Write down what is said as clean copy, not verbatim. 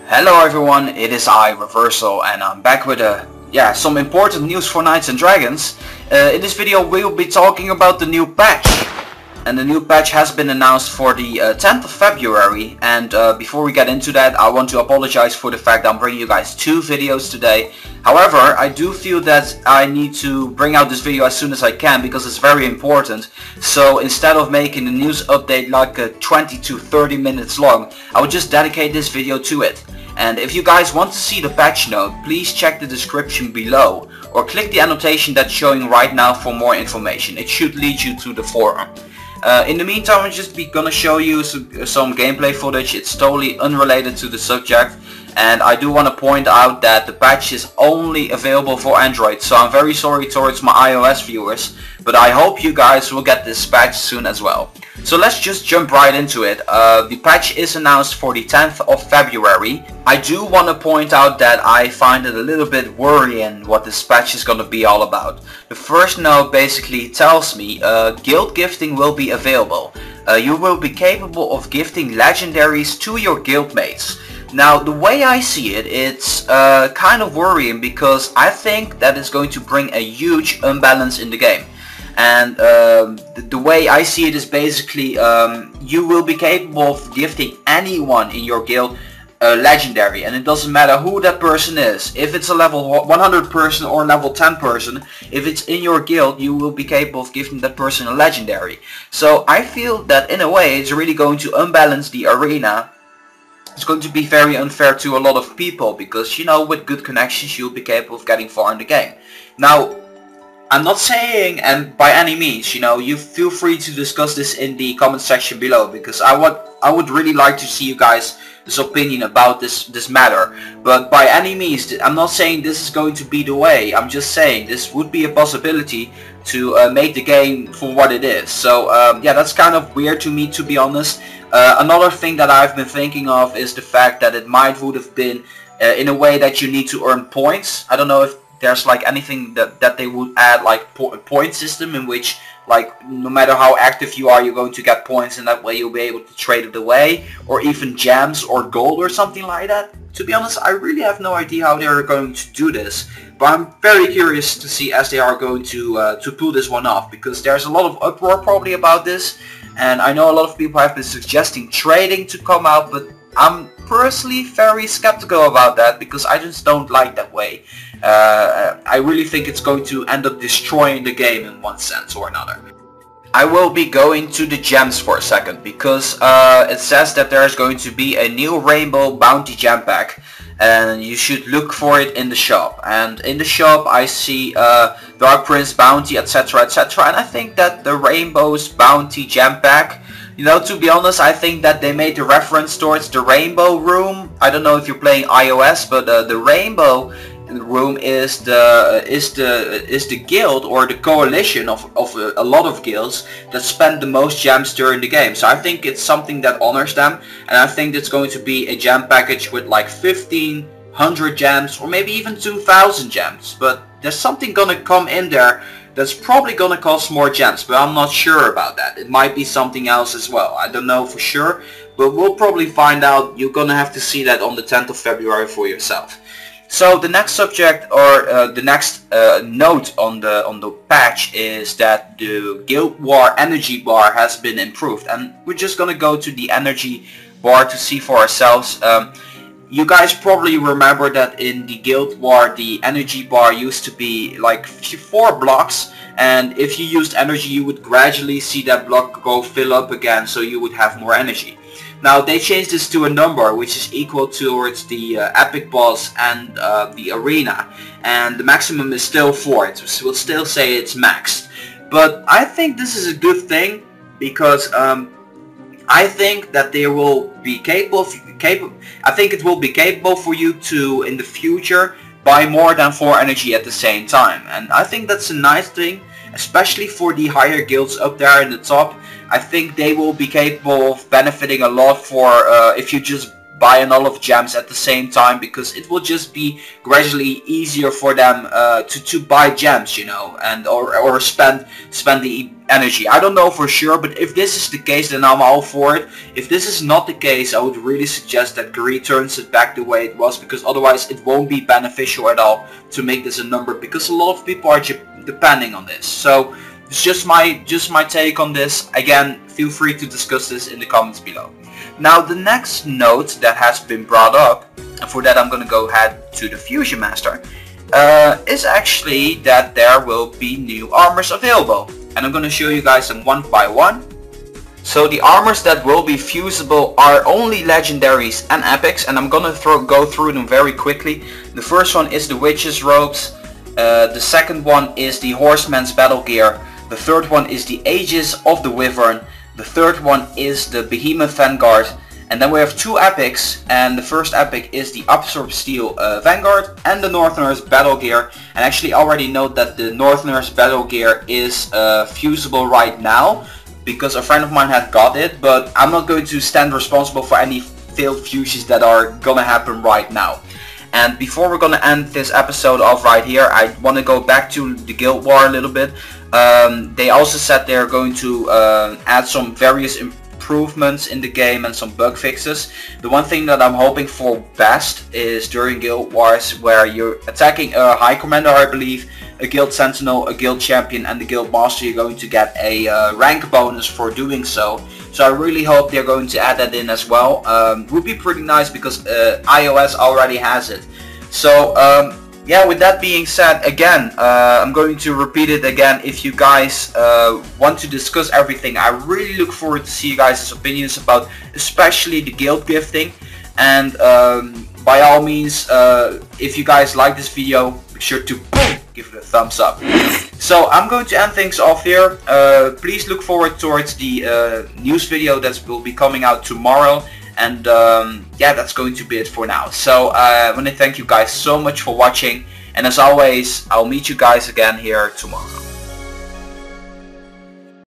Hello everyone, it is I, Reversal, and I'm back with some important news for Knights and Dragons. In this video we will be talking about the new patch. And the new patch has been announced for the 10th of February. And before we get into that, I want to apologize for the fact that I'm bringing you guys 2 videos today. However, I do feel that I need to bring out this video as soon as I can because it's very important. So instead of making the news update like 20 to 30 minutes long, I will just dedicate this video to it. And if you guys want to see the patch note, please check the description below or click the annotation that's showing right now for more information. It should lead you to the forum. In the meantime, I'm just gonna show you some gameplay footage. It's totally unrelated to the subject, and I do want to point out that the patch is only available for Android, so I'm very sorry towards my iOS viewers, but I hope you guys will get this patch soon as well. So let's just jump right into it. The patch is announced for the 10th of February. I do want to point out that I find it a little bit worrying what this patch is going to be all about. The first note basically tells me guild gifting will be available. You will be capable of gifting legendaries to your guildmates. Now, the way I see it, it's kind of worrying because I think that is going to bring a huge imbalance in the game. And the way I see it is basically you will be capable of gifting anyone in your guild legendary, and it doesn't matter who that person is. If it's a level 100 person or level 10 person, if it's in your guild, you will be capable of giving that person a legendary. So I feel that in a way it's really going to unbalance the arena. It's going to be very unfair to a lot of people because, you know, with good connections you'll be capable of getting far in the game. Now, I'm not saying, and by any means, you know, you feel free to discuss this in the comment section below, because I would really like to see you guys' opinion about this matter. But by any means, I'm not saying this is going to be the way. I'm just saying this would be a possibility to make the game for what it is. So yeah, that's kind of weird to me, to be honest. Another thing that I've been thinking of is the fact that it would have been in a way that you need to earn points. I don't know if there's like anything that they would add, like a point system in which, like, no matter how active you are, you're going to get points, and that way you'll be able to trade it away, or even gems or gold or something like that. To be honest, I really have no idea how they're going to do this, but I'm very curious to see as they are going to pull this one off, because there's a lot of uproar probably about this, and I know a lot of people have been suggesting trading to come out, but I'm personally very skeptical about that because I just don't like that way. I really think it's going to end up destroying the game in one sense or another. I will be going to the gems for a second because it says that there is going to be a new rainbow bounty gem pack, and you should look for it in the shop. And in the shop I see Dark Prince bounty, etc, etc, and I think that the rainbow's bounty gem pack, you know, to be honest, I think that they made the reference towards the rainbow room. I don't know if you're playing iOS, but the rainbow room is the guild or the coalition of a lot of guilds that spend the most gems during the game. So I think it's something that honors them, and I think it's going to be a gem package with like 1,500 gems or maybe even 2,000 gems. But there's something gonna come in there that's probably gonna cost more gems, but I'm not sure about that. It might be something else as well. I don't know for sure, but we'll probably find out. You're gonna have to see that on the 10th of February for yourself. So the next subject, or the next note on the patch, is that the Guild War energy bar has been improved, and we're just gonna go to the energy bar to see for ourselves. You guys probably remember that in the Guild War the energy bar used to be like 4 blocks, and if you used energy you would gradually see that block go fill up again, so you would have more energy. Now they changed this to a number which is equal towards the epic boss and the arena, and the maximum is still 4. It will still say it's maxed, but I think this is a good thing because I think that they will be capable. I think it will be capable for you to, in the future, buy more than 4 energy at the same time, and I think that's a nice thing, especially for the higher guilds up there in the top. I think they will be capable of benefiting a lot for if you just buy a lot of gems at the same time, because it will just be gradually easier for them to buy gems, you know, and or spend the energy. I don't know for sure, but if this is the case, then I'm all for it. If this is not the case, I would really suggest that Greed turns it back the way it was, because otherwise it won't be beneficial at all to make this a number, because a lot of people are depending on this. So it's just my take on this. Again, feel free to discuss this in the comments below. Now the next note that has been brought up, and for that I'm going to go ahead to the Fusion Master, is actually that there will be new armors available, and I'm going to show you guys them one by one. So the armors that will be fusible are only legendaries and epics, and I'm going to go through them very quickly. The first one is the Witch's Robes, the second one is the Horseman's Battlegear, the third one is the Aegis of the Wyvern, the third one is the Behemoth Vanguard, and then we have two epics, and the first epic is the Arborsteel Vanguard and the Northerners Battlegear. And actually already note that the Northerners Battlegear is fusible right now, because a friend of mine had got it, but I'm not going to stand responsible for any failed fusions that are gonna happen right now. And before we're gonna end this episode off right here, I want to go back to the Guild War a little bit. They also said they're going to add some various improvements in the game and some bug fixes. The one thing that I'm hoping for best is during Guild Wars, where you're attacking a High Commander, I believe, a Guild Sentinel, a Guild Champion and the Guild Master, you're going to get a rank bonus for doing so. So I really hope they're going to add that in as well. Would be pretty nice, because iOS already has it. So yeah, with that being said, again, I'm going to repeat it again. If you guys want to discuss everything, I really look forward to see you guys' opinions about especially the guild gifting. And by all means, if you guys like this video, make sure to give it a thumbs up. So I'm going to end things off here. Please look forward towards the news video that will be coming out tomorrow. And yeah, that's going to be it for now. So I want to thank you guys so much for watching, and as always, I'll meet you guys again here tomorrow.